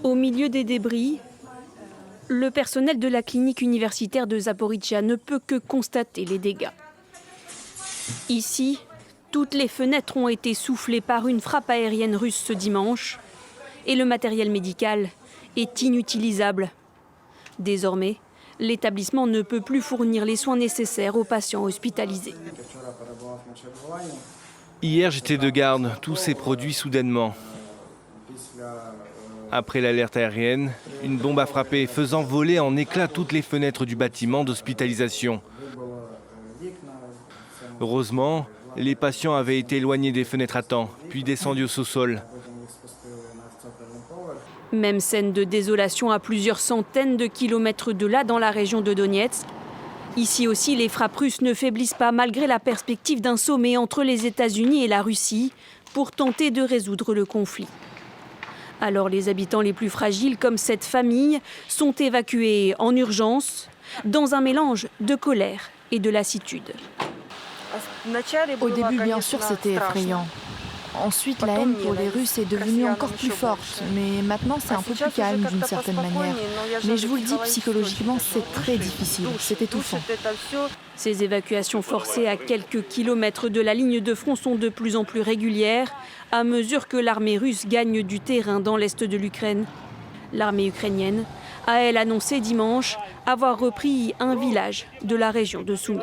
Au milieu des débris, le personnel de la clinique universitaire de Zaporijia ne peut que constater les dégâts. Ici, toutes les fenêtres ont été soufflées par une frappe aérienne russe ce dimanche et le matériel médical est inutilisable. Désormais, l'établissement ne peut plus fournir les soins nécessaires aux patients hospitalisés. Hier, j'étais de garde. Tout s'est produit soudainement. Après l'alerte aérienne, une bombe a frappé, faisant voler en éclats toutes les fenêtres du bâtiment d'hospitalisation. Heureusement, les patients avaient été éloignés des fenêtres à temps, puis descendus au sous-sol. Même scène de désolation à plusieurs centaines de kilomètres de là, dans la région de Donetsk. Ici aussi, les frappes russes ne faiblissent pas malgré la perspective d'un sommet entre les États-Unis et la Russie pour tenter de résoudre le conflit. Alors les habitants les plus fragiles, comme cette famille, sont évacués en urgence, dans un mélange de colère et de lassitude. Au début, bien sûr, c'était effrayant. Ensuite, la haine pour les Russes est devenue encore plus forte. Mais maintenant, c'est un peu plus calme d'une certaine manière. Mais je vous le dis, psychologiquement, c'est très difficile. C'est étouffant. Ces évacuations forcées à quelques kilomètres de la ligne de front sont de plus en plus régulières à mesure que l'armée russe gagne du terrain dans l'est de l'Ukraine. L'armée ukrainienne a, elle, annoncé dimanche avoir repris un village de la région de Soumy.